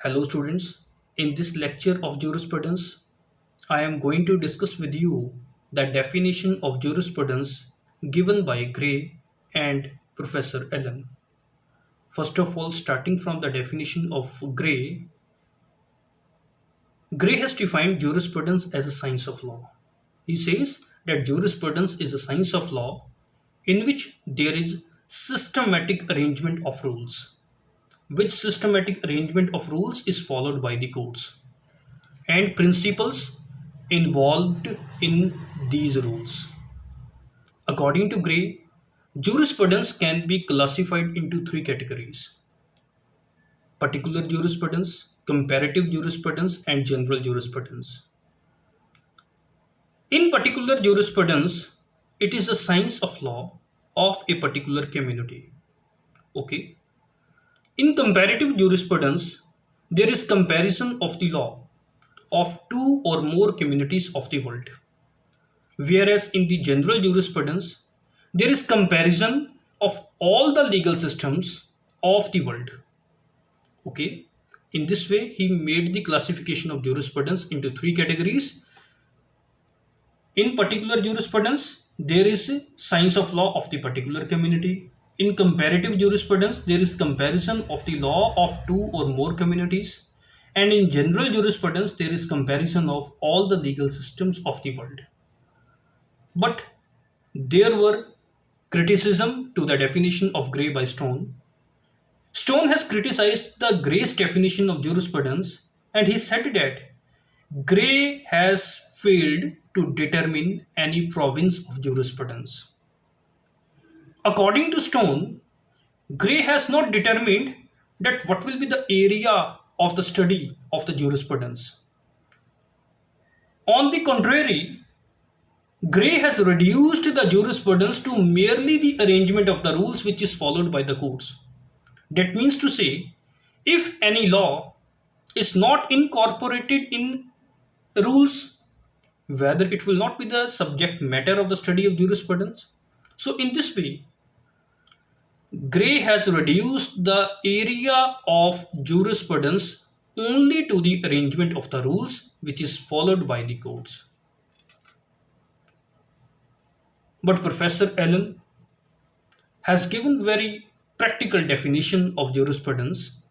Hello students, in this lecture of jurisprudence, I am going to discuss with you the definition of jurisprudence given by Gray and Professor Allen. First of all, starting from the definition of Gray, Gray has defined jurisprudence as a science of law. He says that jurisprudence is a science of law in which there is systematic arrangement of rules, which systematic arrangement of rules is followed by the courts and principles involved in these rules. According to Gray, jurisprudence can be classified into three categories: particular jurisprudence, comparative jurisprudence, and general jurisprudence. In particular jurisprudence, it is a science of law of a particular community. Okay. In comparative jurisprudence, there is comparison of the law of two or more communities of the world. Whereas in the general jurisprudence, there is comparison of all the legal systems of the world. Okay. In this way, he made the classification of jurisprudence into three categories. In particular jurisprudence, there is science of law of the particular community. In comparative jurisprudence, there is comparison of the law of two or more communities. And in general jurisprudence, there is comparison of all the legal systems of the world. But there were criticism to the definition of Gray by Stone. Stone has criticized the Gray's definition of jurisprudence, and he said that Gray has failed to determine any province of jurisprudence. According to Stone, Gray has not determined that what will be the area of the study of the jurisprudence. On the contrary, Gray has reduced the jurisprudence to merely the arrangement of the rules which is followed by the courts. That means to say, if any law is not incorporated in rules, whether it will not be the subject matter of the study of jurisprudence. So in this way, Gray has reduced the area of jurisprudence only to the arrangement of the rules which is followed by the courts. But Professor Allen has given very practical definition of jurisprudence.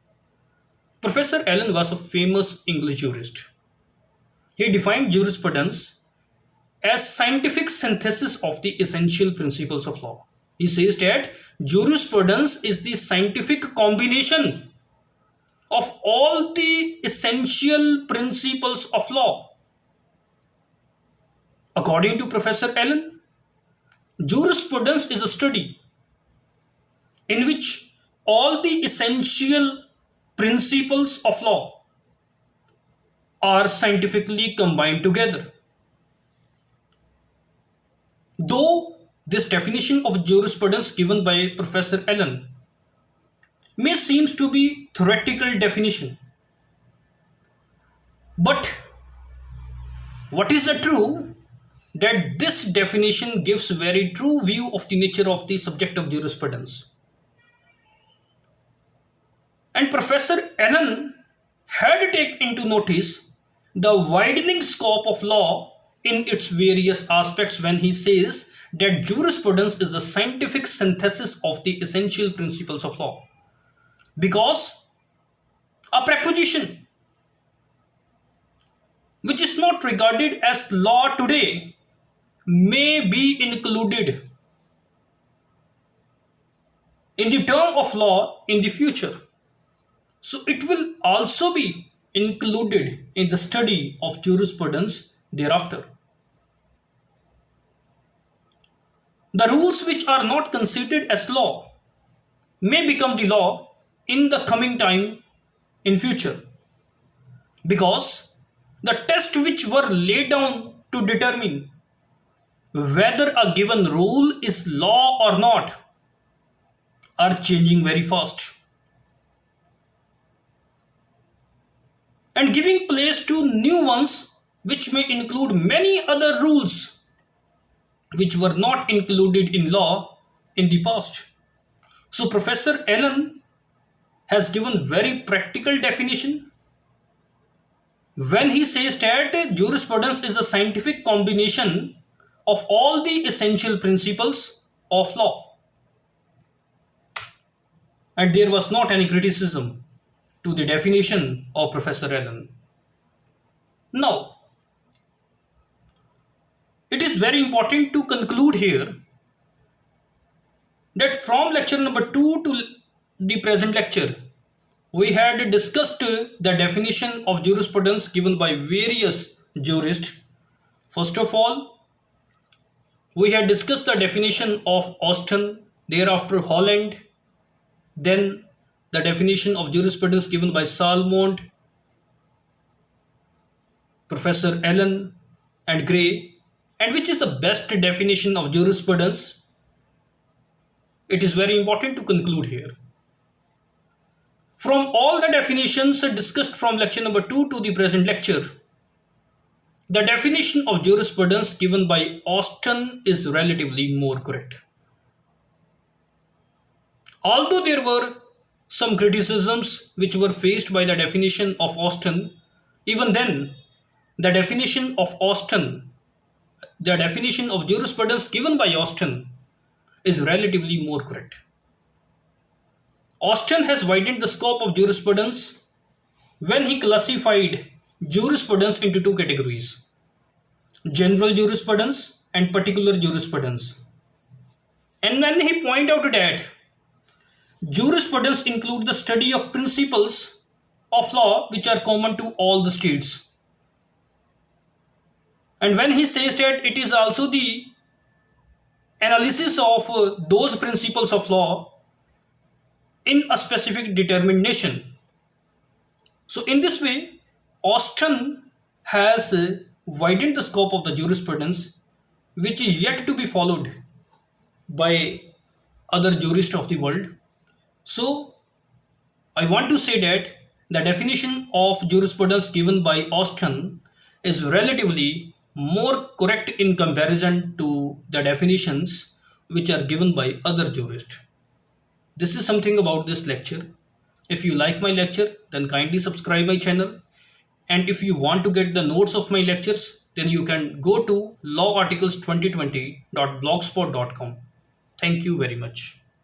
Professor Allen was a famous English jurist. He defined jurisprudence as scientific synthesis of the essential principles of law. He says that jurisprudence is the scientific combination of all the essential principles of law. According to Professor Allen, jurisprudence is a study in which all the essential principles of law are scientifically combined together. Though this definition of jurisprudence given by Professor Allen may seem to be theoretical definition, but what is the true that this definition gives very true view of the nature of the subject of jurisprudence. And Professor Allen had taken into notice the widening scope of law in its various aspects when he says that jurisprudence is a scientific synthesis of the essential principles of law. Because a preposition which is not regarded as law today may be included in the term of law in the future. So it will also be included in the study of jurisprudence thereafter. The rules which are not considered as law may become the law in the coming time in future, because the tests which were laid down to determine whether a given rule is law or not are changing very fast and giving place to new ones which may include many other rules which were not included in law in the past. So Professor Allen has given very practical definition when he says that jurisprudence is a scientific combination of all the essential principles of law, and there was not any criticism to the definition of Professor Allen. Now, it is very important to conclude here that from lecture number 2 to the present lecture, we had discussed the definition of jurisprudence given by various jurists. First of all, we had discussed the definition of Austin, thereafter Holland, then the definition of jurisprudence given by Salmond, Professor Allen, and Gray, and which is the best definition of jurisprudence. It is very important to conclude here. From all the definitions discussed from lecture number 2 to the present lecture, the definition of jurisprudence given by Austin is relatively more correct. Although there were some criticisms which were faced by the definition of Austin, even then, the definition of Austin, the definition of jurisprudence given by Austin is relatively more correct. Austin has widened the scope of jurisprudence when he classified jurisprudence into two categories: general jurisprudence and particular jurisprudence. And when he pointed out that jurisprudence includes the study of principles of law which are common to all the states. And when he says that it is also the analysis of those principles of law in a specific determined nation. So in this way, Austin has widened the scope of the jurisprudence, which is yet to be followed by other jurists of the world. So I want to say that the definition of jurisprudence given by Austin is relatively more correct in comparison to the definitions which are given by other jurists. This is something about this lecture. If you like my lecture, then kindly subscribe my channel. And if you want to get the notes of my lectures, then you can go to lawarticles2020.blogspot.com. Thank you very much.